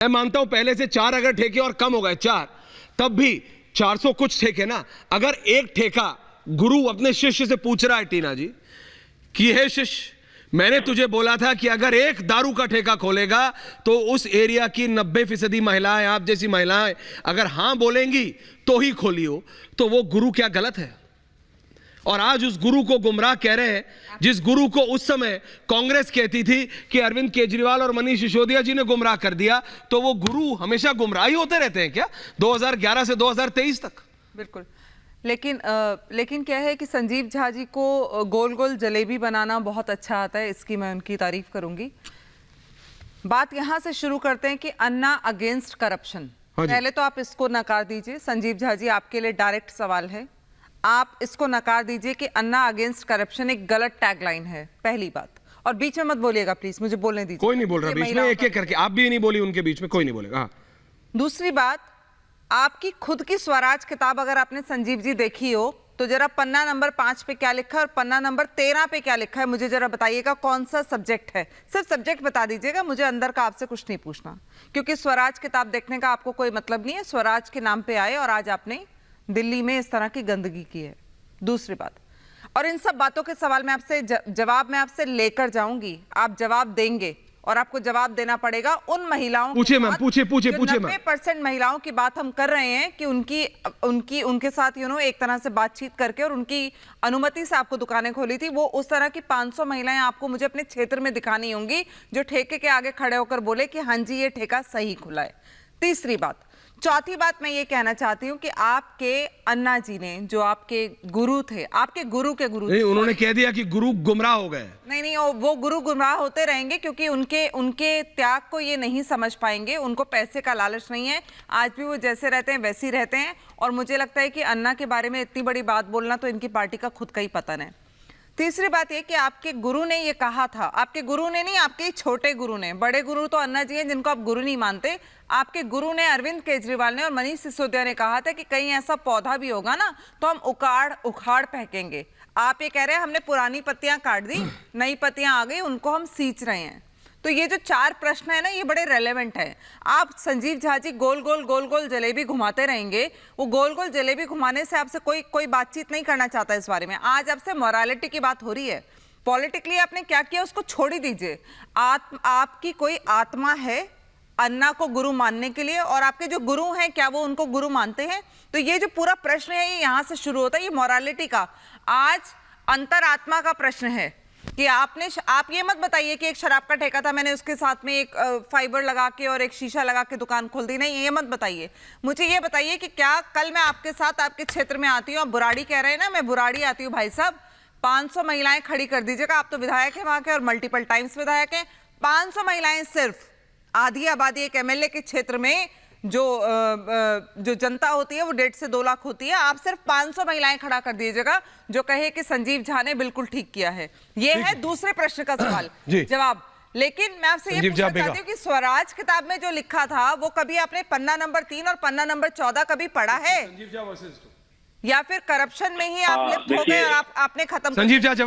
मैं मानता हूं पहले से 4 अगर ठेके और कम हो गए 4, तब भी 400 कुछ ठेके ना। अगर एक ठेका गुरु अपने शिष्य से पूछ रहा है टीना जी कि हे शिष्य, मैंने तुझे बोला था कि अगर एक दारू का ठेका खोलेगा तो उस एरिया की 90% महिलाएं, आप जैसी महिलाएं अगर हां बोलेंगी तो ही खोलियो, तो वो गुरु क्या गलत है? और आज उस गुरु को गुमराह कह रहे हैं, जिस गुरु को उस समय कांग्रेस कहती थी कि अरविंद केजरीवाल और मनीष सिसोदिया जी ने गुमराह कर दिया। तो वो गुरु हमेशा गुमराही होते रहते हैं क्या 2011 से 2023 तक? बिल्कुल। लेकिन क्या है कि संजीव झा जी को गोल गोल जलेबी बनाना बहुत अच्छा आता है, इसकी मैं उनकी तारीफ करूंगी। बात यहां से शुरू करते हैं कि अन्ना अगेंस्ट करप्शन। पहले तो आप इसको नकार दीजिए। संजीव झा जी, आपके लिए डायरेक्ट सवाल है, आप इसको नकार दीजिए कि अन्ना अगेंस्ट करप्शन एक गलत टैगलाइन है, पहली बात। और बीच में मत बोलिएगा प्लीज, मुझे बोलने दीजिए। कोई नहीं बोल रहा बीच में, एक एक करके। आप भी नहीं बोली उनके बीच में, कोई नहीं बोलेगा। दूसरी बात, आपकी खुद की स्वराज किताब अगर आपने संजीव जी देखी हो तो जरा पन्ना नंबर 5 पे क्या लिखा है और पन्ना नंबर 13 पे क्या लिखा है, मुझे जरा बताइएगा कौन सा सब्जेक्ट है। सिर्फ सब्जेक्ट बता दीजिएगा, मुझे अंदर का आपसे कुछ नहीं पूछना, क्योंकि स्वराज किताब देखने का आपको कोई मतलब नहीं है। स्वराज के नाम पे आए और आज आपने दिल्ली में इस तरह की गंदगी की है। दूसरी बात, और इन सब बातों के सवाल में आपसे जवाब मैं आपसे लेकर जाऊंगी, आप जवाब देंगे और आपको जवाब देना पड़ेगा उन महिलाओं, पूछिए मैम, पूछिए 90% महिलाओं की बात हम कर रहे हैं कि उनके साथ एक तरह से बातचीत करके और उनकी अनुमति से आपको दुकानें खोली थी। वो उस तरह की 500 महिलाएं आपको मुझे अपने क्षेत्र में दिखानी होंगी जो ठेके के आगे खड़े होकर बोले कि हाँ जी ये ठेका सही खुला है। तीसरी बात, चौथी बात मैं ये कहना चाहती हूँ कि आपके अन्ना जी ने, जो आपके गुरु थे, आपके गुरु के गुरु नहीं, उन्होंने कह दिया कि गुरु गुमराह हो गए। नहीं, वो गुरु गुमराह होते रहेंगे क्योंकि उनके त्याग को ये नहीं समझ पाएंगे। उनको पैसे का लालच नहीं है, आज भी वो जैसे रहते हैं वैसे ही रहते हैं। और मुझे लगता है कि अन्ना के बारे में इतनी बड़ी बात बोलना तो इनकी पार्टी का खुद का ही पतन है। तीसरी बात ये कि आपके गुरु ने ये कहा था, आपके गुरु ने नहीं, आपके छोटे गुरु ने, बड़े गुरु तो अन्ना जी हैं जिनको आप गुरु नहीं मानते। आपके गुरु ने, अरविंद केजरीवाल ने और मनीष सिसोदिया ने कहा था कि कहीं ऐसा पौधा भी होगा ना तो हम उखाड़ फेंकेंगे। आप ये कह रहे हैं हमने पुरानी पत्तियां काट दी, नई पत्तियां आ गई, उनको हम सींच रहे हैं। तो ये जो 4 प्रश्न है ना, ये बड़े रेलेवेंट है। आप संजीव झा जी गोल गोल जलेबी घुमाते रहेंगे। वो गोल गोल जलेबी घुमाने से आपसे कोई बातचीत नहीं करना चाहता इस बारे में। आज आपसे मोरालिटी की बात हो रही है। पॉलिटिकली आपने क्या किया उसको छोड़ ही दीजिए। आपकी कोई आत्मा है अन्ना को गुरु मानने के लिए, और आपके जो गुरु हैं क्या वो उनको गुरु मानते हैं? तो ये जो पूरा प्रश्न है ये यहाँ से शुरू होता है, ये मोरालिटी का। आज अंतरात्मा का प्रश्न है कि आप ये मत बताइए कि एक शराब का ठेका था, मैंने उसके साथ में एक फाइबर लगा के और एक शीशा लगा के दुकान खोल दी। नहीं, ये मत बताइए। मुझे ये बताइए कि क्या कल मैं आपके साथ आपके क्षेत्र में आती हूँ, आप बुराड़ी कह रहे हैं ना, मैं बुराड़ी आती हूँ भाई साहब, 500 महिलाएं खड़ी कर दीजिएगा। आप तो विधायक हैं वहां के और मल्टीपल टाइम्स विधायक हैं। 500 महिलाएं, सिर्फ आधी आबादी एक एमएलए के क्षेत्र में जो जनता होती है वो 1.5 से 2 लाख होती है। आप सिर्फ 500 महिलाएं खड़ा कर दीजिएगा जो कहे कि संजीव झा ने बिल्कुल ठीक किया है। ये है दूसरे प्रश्न का सवाल जवाब। लेकिन मैं आपसे ये पूछना चाहती हूँ कि स्वराज किताब में जो लिखा था वो कभी आपने पन्ना नंबर 3 और पन्ना नंबर 14 कभी पढ़ा है, या फिर करप्शन में ही आप लिप्त हो गए और आपने खत्म? संजीव झा